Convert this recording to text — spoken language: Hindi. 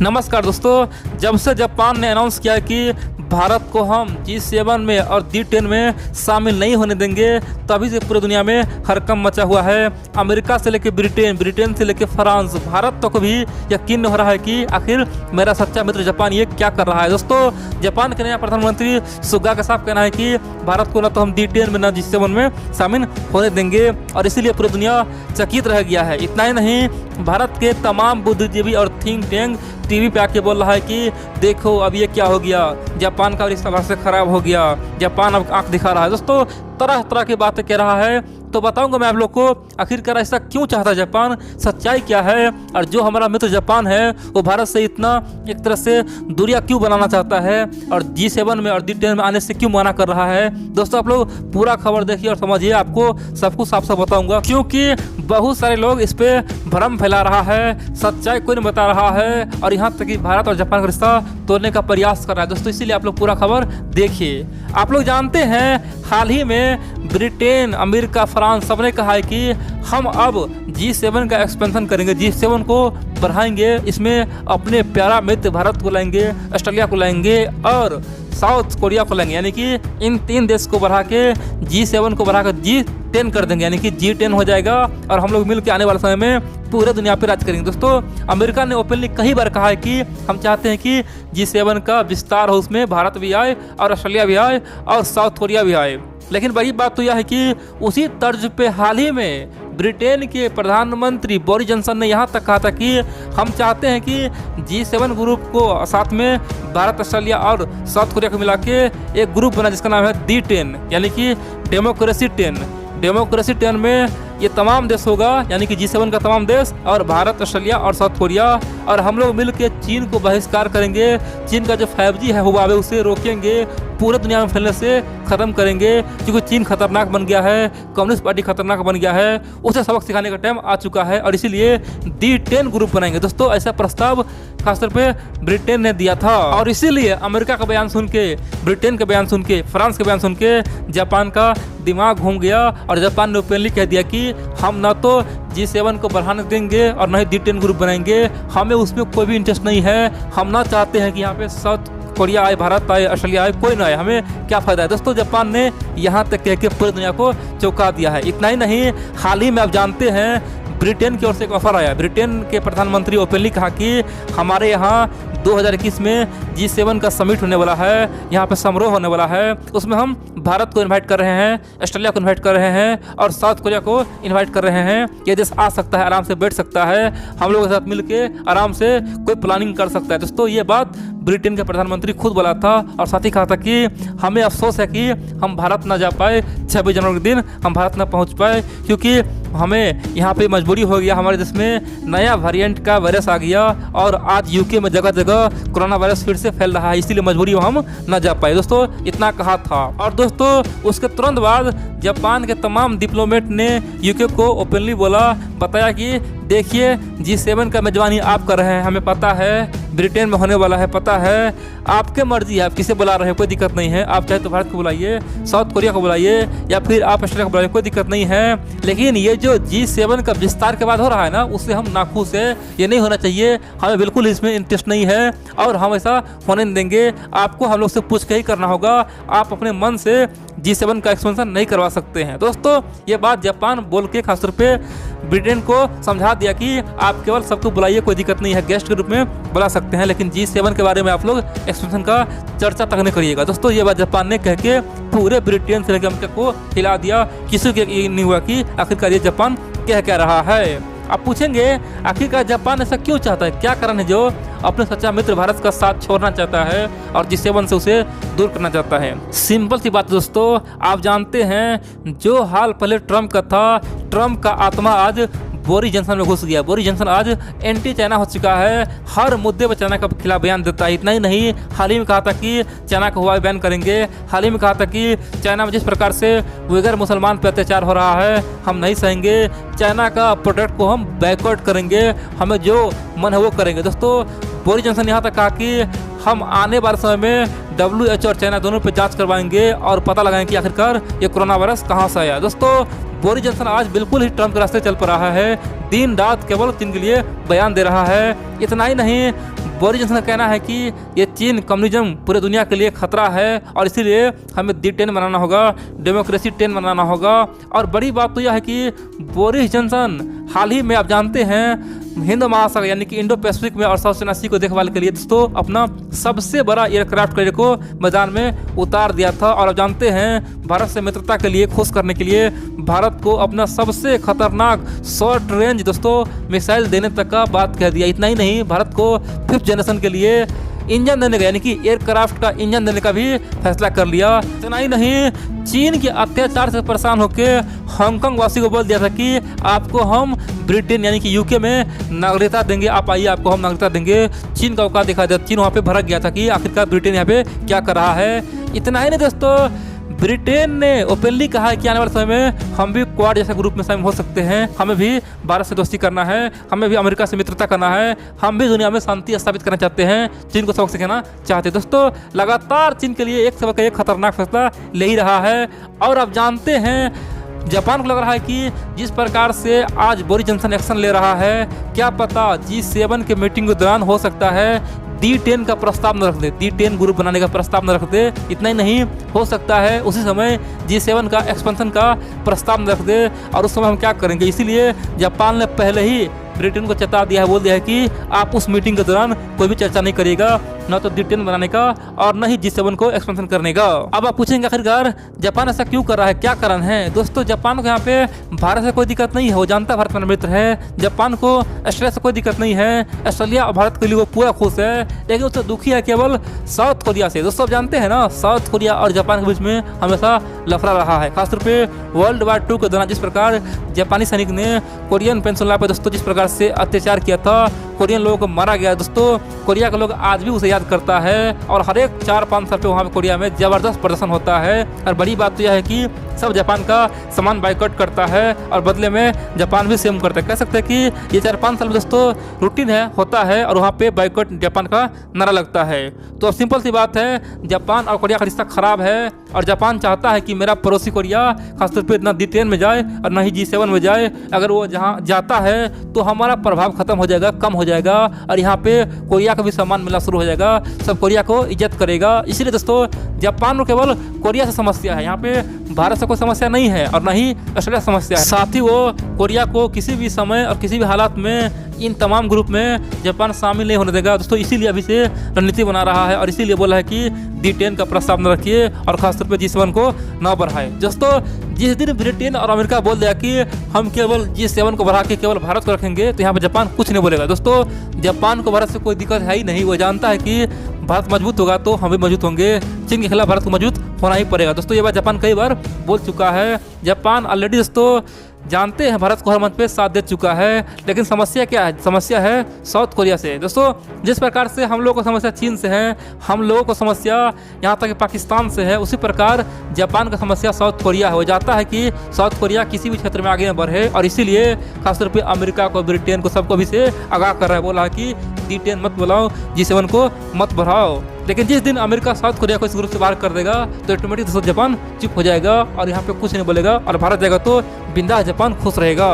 नमस्कार दोस्तों, जब से जापान ने अनाउंस किया कि भारत को हम G7 में और D10 में शामिल नहीं होने देंगे, तभी से पूरी दुनिया में हड़कंप मचा हुआ है। अमेरिका से लेकर ब्रिटेन से लेकर फ्रांस, भारत तक भी यकीन नहीं हो रहा है कि आखिर मेरा सच्चा मित्र जापान ये क्या कर रहा है। दोस्तों, जापान के नया प्रधानमंत्री सुगा का साफ कहना है कि भारत को न तो हम D10 में न G7 में शामिल होने देंगे, और इसीलिए पूरी दुनिया चकित रह गया है। इतना ही नहीं, भारत के तमाम बुद्धिजीवी और थिंक टैंक टीवी पे आके बोल रहा है कि देखो अब ये क्या हो गया, जापान का रिश्ता भारत से खराब हो गया, जापान अब आंख दिखा रहा है। दोस्तों, तरह तरह की बातें कह रहा है, तो बताऊंगा मैं आप लोग को आखिरकार ऐसा क्यों चाहता है जापान, सच्चाई क्या है, और जो हमारा मित्र जापान है वो भारत से इतना एक तरह से दूरियां क्यों बनाना चाहता है, और G7 में और D10 में आने से क्यों मना कर रहा है। दोस्तों, आप लोग पूरा खबर देखिए और समझिए, आपको सब कुछ साफ साफ बताऊंगा, क्योंकि बहुत सारे लोग इस पे भ्रम फैला रहा है, सच्चाई कोई नहीं बता रहा है, और यहाँ तक कि भारत और जापान का रिश्ता तोड़ने का प्रयास कर रहा है। दोस्तों, इसीलिए आप लोग पूरा खबर देखिए। आप लोग जानते हैं, हाल ही में ब्रिटेन, अमेरिका, फ्रांस सबने कहा है कि हम अब G7 का एक्सपेंशन करेंगे, G7 को बढ़ाएंगे, इसमें अपने प्यारा मित्र भारत को लाएंगे, ऑस्ट्रेलिया को लाएंगे और साउथ कोरिया को लाएंगे, यानी कि इन 3 देश को बढ़ा के G7 को बढ़ाकर G10 कर देंगे, यानी कि G10 हो जाएगा, और हम लोग मिल के आने वाले समय में पूरे दुनिया पे राज करेंगे। दोस्तों, अमेरिका ने ओपनली कई बार कहा है कि हम चाहते हैं कि G7 का विस्तार हो, उसमें भारत भी आए और ऑस्ट्रेलिया भी आए और साउथ कोरिया भी आए। लेकिन बड़ी बात तो यह है कि उसी तर्ज पे हाल ही में ब्रिटेन के प्रधानमंत्री बोरिस जॉनसन ने यहाँ तक कहा था कि हम चाहते हैं कि G7 ग्रुप को साथ में भारत, ऑस्ट्रेलिया और साउथ कोरिया को मिला के एक ग्रुप बना जिसका नाम है D10, यानी कि डेमोक्रेसी 10। डेमोक्रेसी 10 में ये तमाम देश होगा, यानी कि G7 का तमाम देश और भारत, ऑस्ट्रेलिया और साउथ कोरिया, और हम लोग मिल के चीन को बहिष्कार करेंगे, चीन का जो 5G है हुआवे उसे रोकेंगे, पूरे दुनिया में फैलने से ख़त्म करेंगे, क्योंकि चीन खतरनाक बन गया है, कम्युनिस्ट पार्टी खतरनाक बन गया है, उसे सबक सिखाने का टाइम आ चुका है, और इसीलिए D10 ग्रुप बनाएंगे। दोस्तों, ऐसा प्रस्ताव खासतौर पे ब्रिटेन ने दिया था, और इसीलिए अमेरिका का बयान सुन के, ब्रिटेन का बयान सुन के, फ्रांस का बयान सुन के जापान का दिमाग घूम गया, और जापान ने ओपनली कह दिया कि हम ना तो G7 को बढ़ाने देंगे और न ही D10 ग्रुप बनाएंगे, हमें उसमें कोई भी इंटरेस्ट नहीं है, हम ना चाहते हैं कि यहाँ पे साउथ कोरिया आए, भारत आए, ऑस्ट्रेलिया आए, कोई ना आए, हमें क्या फ़ायदा है। दोस्तों, जापान ने यहाँ तक कह के पूरी दुनिया को चौंका दिया है। इतना ही नहीं, हाल ही में आप जानते हैं ब्रिटेन की ओर से एक ऑफर आया। ब्रिटेन के प्रधानमंत्री ओपनली कहा कि हमारे यहाँ 2021 में G7 का समिट होने वाला है, यहाँ पे समारोह होने वाला है, उसमें हम भारत को इनवाइट कर रहे हैं, ऑस्ट्रेलिया को इनवाइट कर रहे हैं और साउथ कोरिया को इनवाइट कर रहे हैं। ये देश आ सकता है, आराम से बैठ सकता है, हम लोगों के साथ मिलके आराम से कोई प्लानिंग कर सकता है। दोस्तों, ये बात ब्रिटेन के प्रधानमंत्री खुद बोला था, और साथ ही कहा था कि हमें अफसोस है कि हम भारत ना जा पाए, 26 जनवरी के दिन हम भारत ना पहुंच पाए, क्योंकि हमें यहाँ पे मजबूरी हो गया, हमारे देश में नया वेरिएंट का वायरस आ गया, और आज यूके में जगह जगह कोरोना वायरस फिर से फैल रहा है, इसीलिए मजबूरी हम ना जा पाए। दोस्तों, इतना कहा था। और दोस्तों, उसके तुरंत बाद जापान के तमाम डिप्लोमेट ने यूके को ओपनली बताया कि देखिए, G7 का मेजबानी आप कर रहे हैं, हमें पता है ब्रिटेन में होने वाला है, पता है, आपके मर्जी है, आप किसे बुला रहे हैं, कोई दिक्कत नहीं है, आप चाहे तो भारत को बुलाइए, साउथ कोरिया को बुलाइए, या फिर आप ऑस्ट्रेलिया को बुलाइए, कोई दिक्कत नहीं है, लेकिन ये जो G7 का विस्तार के बाद हो रहा है ना, उससे हम नाखुश है, ये नहीं होना चाहिए, हमें बिल्कुल इसमें इंटरेस्ट नहीं है, और हम ऐसा होने नहीं देंगे। आपको हम लोग से पूछ के ही करना होगा, आप अपने मन से G7 का एक्सपेंशन नहीं करवा सकते हैं। दोस्तों, ये बात जापान बोल के खासतौर पे ब्रिटेन को समझा दिया कि आप केवल सबको बुलाइए, कोई दिक्कत नहीं है, गेस्ट के रूप में बुला सकते हैं, लेकिन G7 के बारे में आप लोग एक्सपेंशन का चर्चा तक नहीं करिएगा। दोस्तों, ये बात जापान ने कह के पूरे ब्रिटेन से लेकर अमेरिका को हिला दिया, किसी को ये नहीं हुआ कि आखिरकार ये जापान कह रहा है। आप पूछेंगे, आखिरकार जापान ऐसा क्यों चाहता है, क्या कारण है जो अपने सच्चा मित्र भारत का साथ छोड़ना चाहता है और G7 से उसे दूर करना चाहता है। सिंपल सी बात दोस्तों, आप जानते हैं जो हाल पहले ट्रम्प का था, ट्रम्प का आत्मा आज बोरिस जॉनसन में घुस गया। बोरिस जॉनसन आज एंटी चाइना हो चुका है, हर मुद्दे पर चाइना के खिलाफ बयान देता है। इतना ही नहीं, हाल ही में कहा था कि चाइना का हुआवे बैन करेंगे, हाल ही में कहा था कि चाइना में जिस प्रकार से उइगर मुसलमान पर अत्याचार हो रहा है हम नहीं सहेंगे, चाइना का प्रोडक्ट को हम बैकआउट करेंगे, हमें जो मन है वो करेंगे। दोस्तों, बोरिस जॉनसन ने यहाँ तक कहा कि हम आने वाले समय में WHO और चाइना दोनों पे जांच करवाएंगे और पता लगाएंगे कि आखिरकार ये कोरोना वायरस कहाँ से आया। दोस्तों, बोरिस जॉनसन आज बिल्कुल ही ट्रम्प के रास्ते चल पा रहा है, दिन रात केवल चीन के लिए बयान दे रहा है। इतना ही नहीं, बोरिस जॉनसन का कहना है कि ये चीन कम्युनिज्म पूरे दुनिया के लिए खतरा है और इसीलिए हमें D10 बनाना होगा, डेमोक्रेसी 10 बनाना होगा। और बड़ी बात तो यह है कि बोरिस जॉनसन हाल ही में आप जानते हैं हिंद महासागर यानी कि इंडो पैसिफिक में और साउथ चाइना सी को देखभाल के लिए दोस्तों अपना सबसे बड़ा एयरक्राफ्ट कैरियर को मैदान में उतार दिया था। और आप जानते हैं भारत से मित्रता के लिए, खुश करने के लिए भारत को अपना सबसे खतरनाक शॉर्ट रेंज दोस्तों मिसाइल देने तक का बात कह दिया। इतना ही नहीं, भारत को 5th जनरेशन के लिए इंजन देने का यानी कि एयरक्राफ्ट का इंजन देने का भी फैसला कर लिया। इतना ही नहीं, चीन के अत्याचार से परेशान होकर हांगकांग वासी को बोल दिया था कि आपको हम ब्रिटेन यानी कि यूके में नागरिकता देंगे, आप आइए आपको हम नागरिकता देंगे। चीन का औकात दिखा दिया। चीन वहाँ पे भड़क गया था कि आखिरकार ब्रिटेन यहाँ पे क्या कर रहा है। इतना ही नहीं दोस्तों, ब्रिटेन ने ओपनली कहा है कि आने वाले समय में हम भी क्वाड जैसे ग्रुप में शामिल हो सकते हैं, हमें भी भारत से दोस्ती करना है, हमें भी अमेरिका से मित्रता करना है, हम भी दुनिया में शांति स्थापित करना चाहते हैं, चीन को सबक सिखाना चाहते हैं। दोस्तों लगातार चीन के लिए एक सबक एक खतरनाक फैसला ले ही रहा है। और आप जानते हैं जापान को लग रहा है कि जिस प्रकार से आज बोरिस जॉनसन एक्शन ले रहा है, क्या पता G7 के मीटिंग के दौरान हो सकता है D10 का प्रस्ताव न रख दे, D10 ग्रुप बनाने का प्रस्ताव न रख दे। इतना ही नहीं, हो सकता है उसी समय G7 का एक्सपेंशन का प्रस्ताव न रख दे। और उस समय हम क्या करेंगे, इसीलिए जापान ने पहले ही ब्रिटेन को चेता दिया है, बोल दिया है कि आप उस मीटिंग के दौरान कोई भी चर्चा नहीं करिएगा, न तो D10 बनाने का और न ही G7 को एक्सपेंशन करने का। अब आप पूछेंगे आखिरकार जापान ऐसा क्यों कर रहा है, क्या कारण है। दोस्तों जापान को यहाँ पे भारत से कोई दिक्कत नहीं है, वो जानता है भारत में मित्र है। जापान को ऑस्ट्रेलिया से कोई दिक्कत नहीं है, ऑस्ट्रेलिया और भारत के लिए वो पूरा खुश है। लेकिन उससे दुखी है केवल साउथ कोरिया से। दोस्तों आप जानते हैं ना, साउथ कोरिया और जापान के बीच में हमेशा लफड़ा रहा है, खासतौर पे वर्ल्ड वार 2 के दौरान जिस प्रकार जापानी सैनिक ने कोरियन पेनिनसुला पर दोस्तों जिस प्रकार से अत्याचार किया था, कोरियन लोगों को मारा गया। दोस्तों कोरिया के लोग आज भी उसे याद करता है और हर एक 4-5 साल पे वहाँ पे कोरिया में जबरदस्त प्रदर्शन होता है। और बड़ी बात तो यह है कि सब जापान का सामान बाइकआउट करता है और बदले में जापान भी सेम करता है। कह सकते हैं कि ये 4-5 साल में दोस्तों रूटीन है, होता है और वहाँ पे बाइकआउट जापान का नारा लगता है। तो अब सिंपल सी बात है, जापान और कोरिया का रिश्ता खराब है और जापान चाहता है कि मेरा पड़ोसी कोरिया खासतौर पर ना D10 में जाए और ना ही G7 में जाए। अगर वो जहाँ जाता है तो हमारा प्रभाव खत्म हो जाएगा, कम हो जाएगा और यहाँ पे कोरिया का भी सम्मान मिलना शुरू हो जाएगा, सब कोरिया को इज्जत करेगा। इसीलिए दोस्तों जापान को केवल कोरिया से समस्या है, यहाँ पे भारत से कोई समस्या नहीं है और न ही ऑस्ट्रेलिया समस्या है। साथ ही वो कोरिया को किसी भी समय और किसी भी हालात में इन तमाम ग्रुप में जापान शामिल नहीं होने देगा। दोस्तों इसीलिए अभी से रणनीति बना रहा है और इसीलिए बोला है कि D10 का प्रस्ताव न रखिए और खासतौर पर G7 को न बढ़ाए। दोस्तों जिस दिन ब्रिटेन और अमेरिका बोल दिया कि हम केवल G7 को बढ़ा के केवल भारत को रखेंगे, तो यहाँ पर जापान कुछ नहीं बोलेगा। दोस्तों जापान को भारत से कोई दिक्कत है ही नहीं, वो जानता है कि भारत मजबूत होगा तो हम भी मजबूत होंगे, चीन के खिलाफ भारत को मजबूत होना ही पड़ेगा। दोस्तों ये बात जापान कई बार बोल चुका है। जापान ऑलरेडी दोस्तों जानते हैं भारत को हर मंच पे साथ दे चुका है, लेकिन समस्या क्या है, समस्या है साउथ कोरिया से। दोस्तों जिस प्रकार से हम लोगों को समस्या चीन से है, हम लोगों को समस्या यहाँ तक कि पाकिस्तान से है, उसी प्रकार जापान का समस्या साउथ कोरिया है। वो चाहता है कि साउथ कोरिया किसी भी क्षेत्र में आगे न बढ़े और इसीलिए खासतौर पर अमेरिका को, ब्रिटेन को, सबको भी से आगाह कर रहा है, बोला है कि D10 मत बुलाओ, G7 को मत बढ़ाओ। लेकिन जिस दिन अमेरिका साउथ कोरिया को इस ग्रुप से बाहर कर देगा तो ऑटोमेटिक दोस्तों जापान चुप हो जाएगा और यहाँ पे कुछ नहीं बोलेगा और भारत जाएगा तो बिंदास जापान खुश रहेगा।